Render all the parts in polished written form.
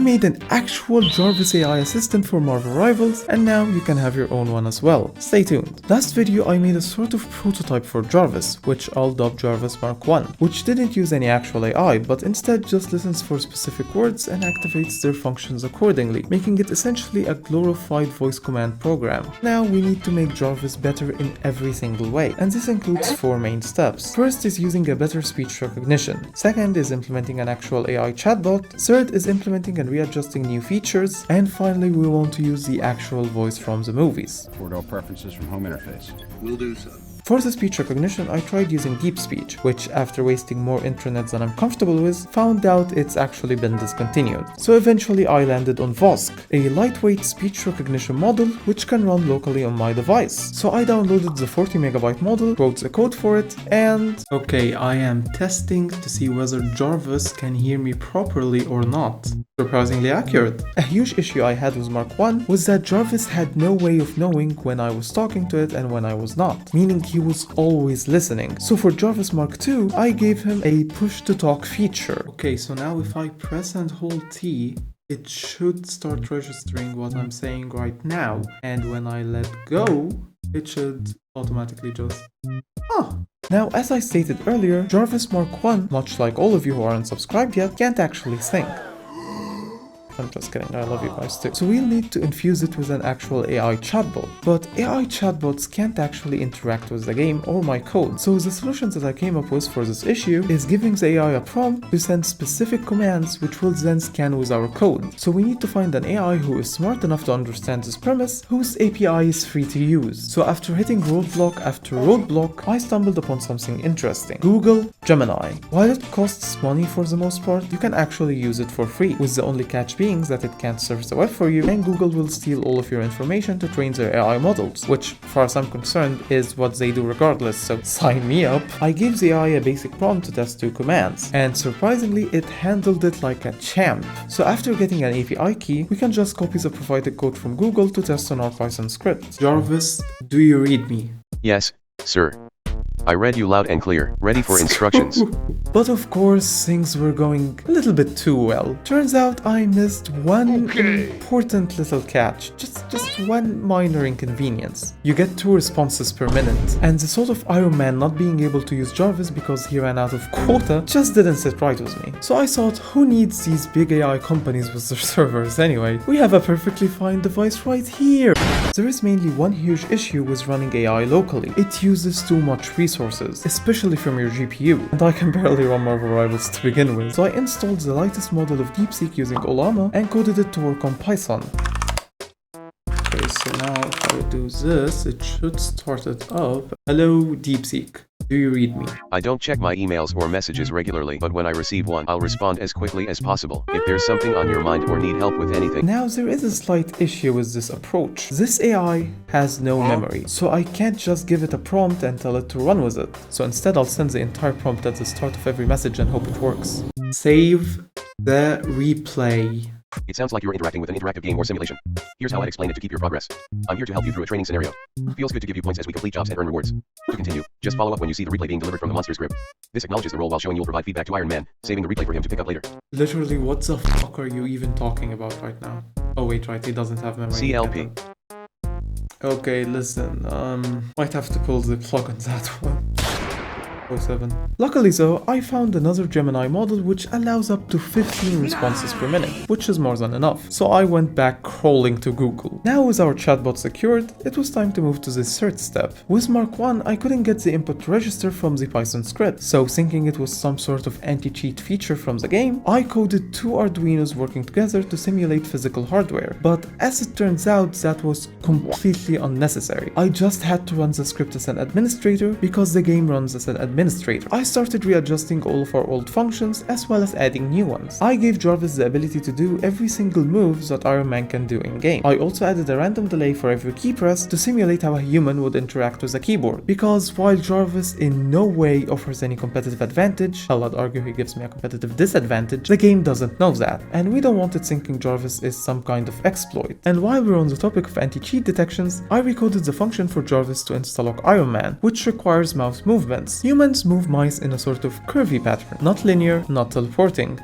made an actual Jarvis AI assistant for Marvel Rivals, and now you can have your own one as well. Stay tuned. Last video I made a sort of prototype for Jarvis, which I'll dub Jarvis Mark 1, which didn't use any actual AI, but instead just listens for specific words and activates their functions accordingly, making it essentially a glorified voice command program. Now we need to make Jarvis better in every single way, and this includes 4 main steps. First is using a better speech recognition. Second is implementing an actual AI chatbot. Third is implementing and readjusting new features. And finally, we want to use the actual voice from the movies. Forward all preferences from home interface. Will do so. For the speech recognition, I tried using Deep Speech, which after wasting more intranets than I'm comfortable with, found out it's actually been discontinued. So eventually I landed on Vosk, a lightweight speech recognition model which can run locally on my device. So I downloaded the 40 megabyte model, wrote the code for it, and okay, I am testing to see whether Jarvis can hear me properly or not. Surprisingly accurate. A huge issue I had with Mark 1 was that Jarvis had no way of knowing when I was talking to it and when I was not, meaning he was always listening. So for Jarvis Mark 2, I gave him a push to talk feature. Okay, so now if I press and hold T, it should start registering what I'm saying right now, and when I let go, it should automatically just... Now, as I stated earlier, Jarvis Mark 1, much like all of you who aren't subscribed yet, can't actually think. I'm just kidding, I love you guys too. So we'll need to infuse it with an actual AI chatbot. But AI chatbots can't actually interact with the game or my code. So the solution that I came up with for this issue is giving the AI a prompt to send specific commands which will then scan with our code. So we need to find an AI who is smart enough to understand this premise, whose API is free to use. So after hitting roadblock after roadblock, I stumbled upon something interesting. Google Gemini. While it costs money for the most part, you can actually use it for free, with the only catch being that it can't surf the web for you, and Google will steal all of your information to train their AI models, which, far as I'm concerned, is what they do regardless, so sign me up. I gave the AI a basic prompt to test 2 commands, and surprisingly, it handled it like a champ. So after getting an API key, we can just copy the provided code from Google to test on our Python script. Jarvis, do you read me? Yes, sir. I read you loud and clear, ready for instructions. But of course, things were going a little bit too well. Turns out I missed one important little catch, just one minor inconvenience. You get 2 responses per minute, and the thought of Iron Man not being able to use Jarvis because he ran out of quota just didn't sit right with me. So I thought, who needs these big AI companies with their servers anyway? We have a perfectly fine device right here. There is mainly one huge issue with running AI locally. It uses too much resources, especially from your GPU, and I can barely run Marvel Rivals to begin with. So I installed the lightest model of DeepSeek using Olama and coded it to work on Python. Okay, so now if I do this, it should start it up. Hello DeepSeek, do you read me? I don't check my emails or messages regularly, but when I receive one, I'll respond as quickly as possible. If there's something on your mind or need help with anything. Now there is a slight issue with this approach. This AI has no memory, so I can't just give it a prompt and tell it to run with it. So instead I'll send the entire prompt at the start of every message and hope it works. Save the replay. It sounds like you're interacting with an interactive game or simulation. Here's how I'd explain it to keep your progress. I'm here to help you through a training scenario. Feels good to give you points as we complete jobs and earn rewards. To continue, just follow up when you see the replay being delivered from the monster's grip. This acknowledges the role while showing you'll provide feedback to Iron Man, saving the replay for him to pick up later. Literally, what the fuck are you even talking about right now? Oh wait, right, he doesn't have memory. CLP. Okay, listen, might have to pull the plug on that one. 07. Luckily though, I found another Gemini model which allows up to 15 responses per minute, which is more than enough. So I went back crawling to Google. Now with our chatbot secured, it was time to move to the 3rd step. With Mark 1, I couldn't get the input to register from the Python script, so thinking it was some sort of anti-cheat feature from the game, I coded 2 Arduinos working together to simulate physical hardware. But as it turns out, that was completely unnecessary. I just had to run the script as an administrator because the game runs as an administrator. I started readjusting all of our old functions as well as adding new ones. I gave Jarvis the ability to do every single move that Iron Man can do in game. I also added a random delay for every key press to simulate how a human would interact with a keyboard. Because while Jarvis in no way offers any competitive advantage, hell, I'd argue he gives me a competitive disadvantage, the game doesn't know that, and we don't want it thinking Jarvis is some kind of exploit. And while we're on the topic of anti-cheat detections, I recoded the function for Jarvis to insta-lock Iron Man, which requires mouse movements. Humans move mice in a sort of curvy pattern, not linear, not teleporting.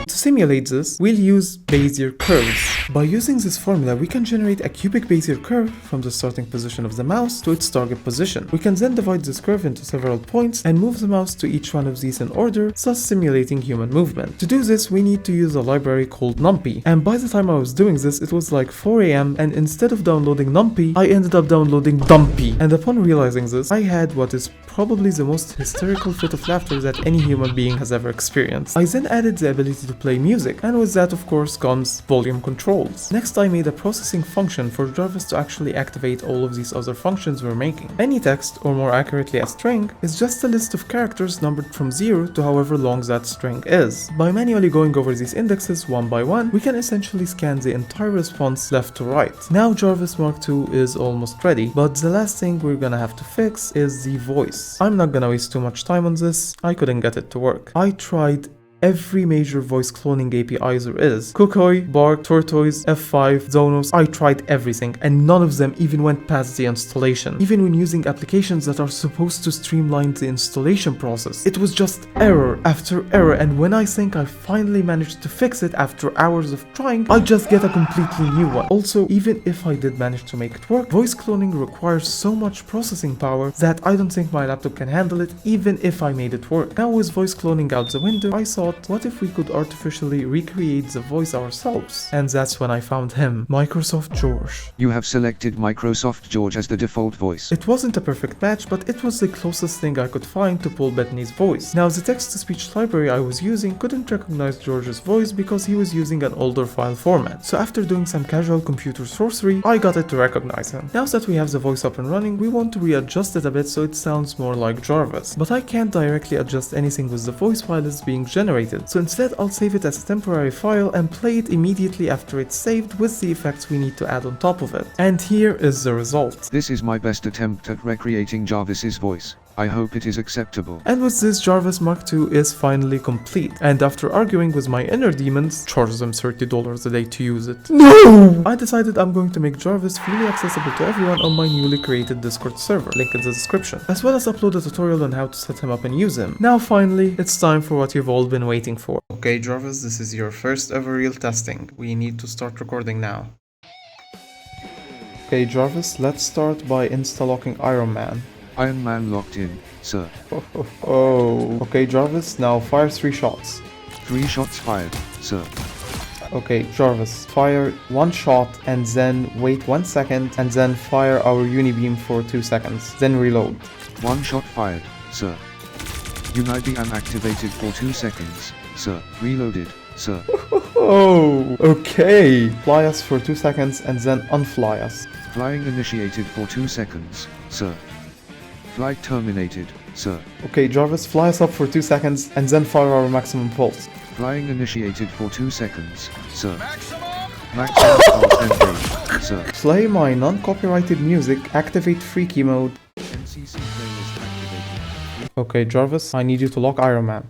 To simulate this, we'll use Bezier curves. By using this formula, we can generate a cubic Bezier curve from the starting position of the mouse to its target position. We can then divide this curve into several points and move the mouse to each one of these in order, thus simulating human movement. To do this, we need to use a library called NumPy. And by the time I was doing this, it was like 4 AM, and instead of downloading NumPy, I ended up downloading Dumpy. And upon realizing this, I had what is probably the most hysterical fit of laughter that any human being has ever experienced. I then added the ability to play music, and with that of course comes volume controls. Next, I made a processing function for Jarvis to actually activate all of these other functions we're making. Any text, or more accurately a string, is just a list of characters numbered from 0 to however long that string is. By manually going over these indexes one by one, we can essentially scan the entire response left to right. Now Jarvis Mark II is almost ready, but the last thing we're gonna have to fix is the voice. I'm not gonna waste too much time on this, I couldn't get it to work. I tried every major voice cloning API there is. Kukoi, Bark, Tortoise, F5, Zonos, I tried everything, and none of them even went past the installation. Even when using applications that are supposed to streamline the installation process, it was just error after error, and when I think I finally managed to fix it after hours of trying, I just get a completely new one. Also, even if I did manage to make it work, voice cloning requires so much processing power that I don't think my laptop can handle it, even if I made it work. Now with voice cloning out the window, I thought, what if we could artificially recreate the voice ourselves? And that's when I found him, Microsoft George. You have selected Microsoft George as the default voice. It wasn't a perfect match, but it was the closest thing I could find to Paul Bettany's voice. Now, the text-to-speech library I was using couldn't recognize George's voice because he was using an older file format. So after doing some casual computer sorcery, I got it to recognize him. Now that we have the voice up and running, we want to readjust it a bit so it sounds more like Jarvis. But I can't directly adjust anything with the voice while it's being generated. So instead, I'll save it as a temporary file and play it immediately after it's saved with the effects we need to add on top of it. And here is the result. This is my best attempt at recreating Jarvis's voice. I hope it is acceptable. And with this, Jarvis Mark II is finally complete. And after arguing with my inner demons, charge them $30 a day to use it. No! I decided I'm going to make Jarvis freely accessible to everyone on my newly created Discord server, link in the description, as well as upload a tutorial on how to set him up and use him. Now finally, it's time for what you've all been waiting for. Okay Jarvis, this is your first ever real testing. We need to start recording now. Okay Jarvis, let's start by insta-locking Iron Man. Iron Man locked in, sir. Oh. Okay, Jarvis, now fire 3 shots. 3 shots fired, sir. Okay, Jarvis, fire 1 shot and then wait 1 second and then fire our unibeam for 2 seconds. Then reload. 1 shot fired, sir. Unibeam activated for 2 seconds, sir. Reloaded, sir. Oh, okay. Fly us for 2 seconds and then unfly us. Flying initiated for 2 seconds, sir. Flight terminated, sir. Okay, Jarvis, fly us up for 2 seconds and then fire our maximum pulse. Flying initiated for 2 seconds, sir. Maximum pulse engaged, sir. Play my non-copyrighted music, activate freaky mode. NCC playlist activated. Okay, Jarvis, I need you to lock Iron Man.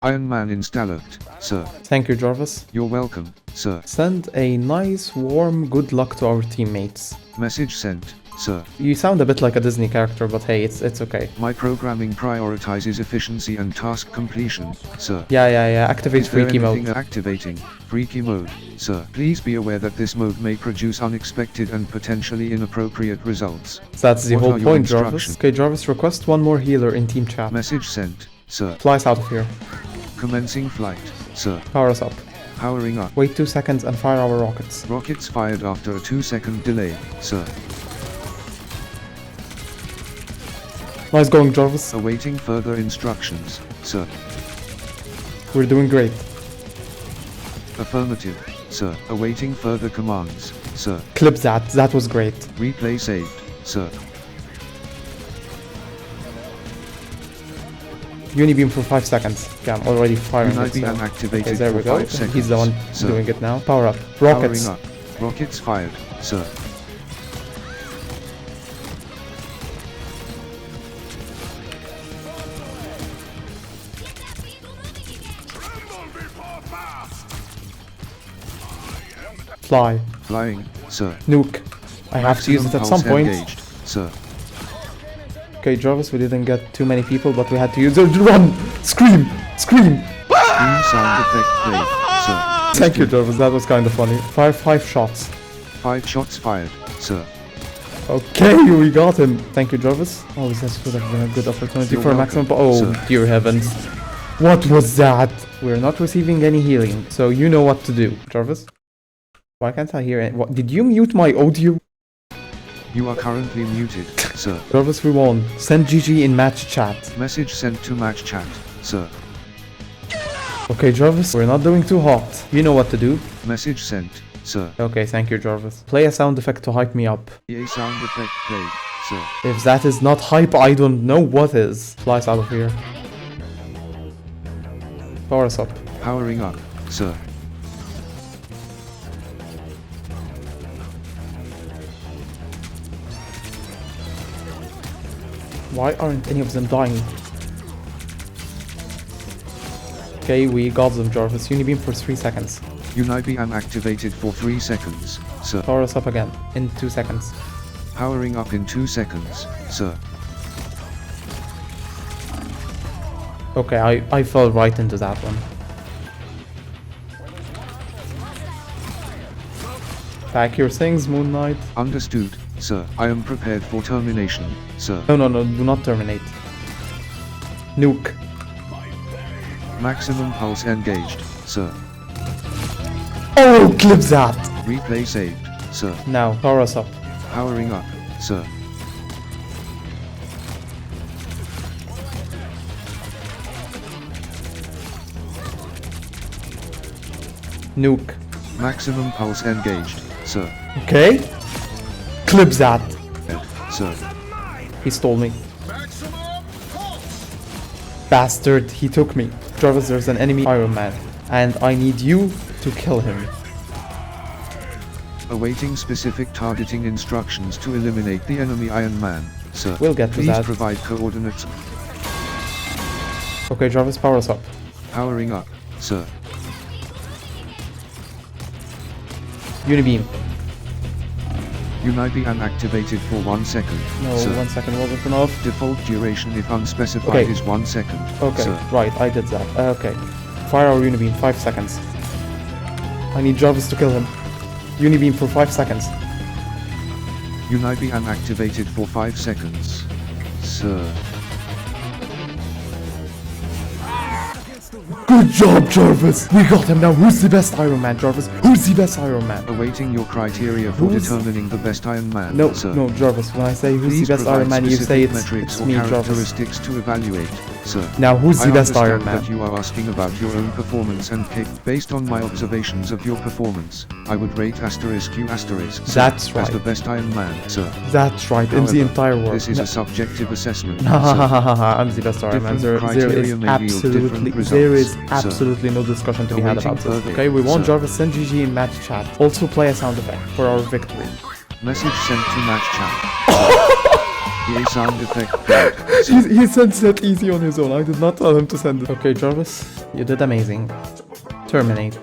Iron Man installed, sir. Thank you, Jarvis. You're welcome, sir. Send a nice, warm good luck to our teammates. Message sent, sir. You sound a bit like a Disney character, but hey, it's okay. My programming prioritizes efficiency and task completion, sir. Yeah. Activate freaky mode. Activating freaky mode, sir. Please be aware that this mode may produce unexpected and potentially inappropriate results. That's the What whole are your point, Jarvis. instructions? Okay, Jarvis, request one more healer in team chat. Message sent, sir. Fly us out of here. Commencing flight, sir. Power us up. Powering up. Wait 2 seconds and fire our rockets. Rockets fired after a 2-second delay, sir. Nice going, Jarvis. Awaiting further instructions, sir. We're doing great. Affirmative, sir. Awaiting further commands, sir. Clip that. That was great. Replay saved, sir. Unibeam for 5 seconds. Okay, I'm already firing this now. Unibeam activated Okay, there we for go. 5 seconds. He's the one sir. doing it now. Power up. Rockets. Powering up. Rockets fired, sir. Fly. Flying, sir. Nuke. I have to use it at some Maximum point. pulse engaged, sir. Okay, Jarvis, we didn't get too many people, but we had to use it. Run! Scream! Scream! Scream sound effect played. sir. Thank you, Jarvis. That was kind of funny. Fire 5 shots. 5 shots fired, sir. Okay, we got him. Thank you, Jarvis. Oh, this would have been a good opportunity You're for a welcome, maximum. Oh, sir. dear heavens. What was that? We're not receiving any healing, so you know what to do. Jarvis? Why can't I hear it? What? Did you mute my audio? You are currently muted, sir. Jarvis, we won. Send GG in match chat. Message sent to match chat, sir. Okay, Jarvis, we're not doing too hot. You know what to do. Message sent, sir. Okay, thank you, Jarvis. Play a sound effect to hype me up. EA sound effect played, sir. If that is not hype, I don't know what is. Fly us out of here. Power us up. Powering up, sir. Why aren't any of them dying? Okay, we got them, Jarvis. Unibeam for 3 seconds. Unibeam activated for 3 seconds, sir. Power us up again in 2 seconds. Powering up in 2 seconds, sir. Okay, I fell right into that one. Pack your things, Moon Knight. Understood, sir. I am prepared for termination, sir. No, do not terminate. Nuke. Maximum pulse engaged, sir. Oh, clip that! Replay saved, sir. Now, power us up. Powering up, sir. Nuke. Maximum pulse engaged, sir. Okay? Clip that! Sir. He stole me. Bastard, he took me. Jarvis, there's an enemy Iron Man, and I need you to kill him. Awaiting specific targeting instructions to eliminate the enemy Iron Man, sir. We'll get to Please that. provide coordinates. Okay, Jarvis, power us up. Powering up, sir. Unibeam. Unibeam activated for 1 second, No, sir. 1 second wasn't enough. Default duration if unspecified Okay. is 1 second, Okay, sir. right, I did that. Okay. Fire our Unibeam, 5 seconds. I need Jarvis to kill him. Unibeam for 5 seconds. Unibeam activated for 5 seconds, sir. Good job, Jarvis! We got him now. Who's the best Iron Man, Jarvis? Who's the best Iron Man? Awaiting your criteria for Who's- determining the best Iron Man, No, sir. no, Jarvis. When I say who's Please the best provide Iron Man, you say specific it's metrics or me, Jarvis. characteristics to evaluate, sir. Now, who's the I best Iron understand Man? that you are asking about your own performance and pick. Based on my observations of your performance, I would rate *Q**, sir, That's as right. the best Iron Man, sir. That's right, in the However, entire world. This is a subjective assessment, Ha ha ha sir. ha ha, I'm the best Iron Man. Different There criteria is may yield different there is results, sir. absolutely no discussion to be had Awaiting about this. verdict, Okay, we won. sir. Jarvis, send GG in match chat. Also play a sound effect for our victory. Message sent to match chat. EA sound effect played. He sends that easy on his own. I did not tell him to send it. Okay, Jarvis, you did amazing. Terminate.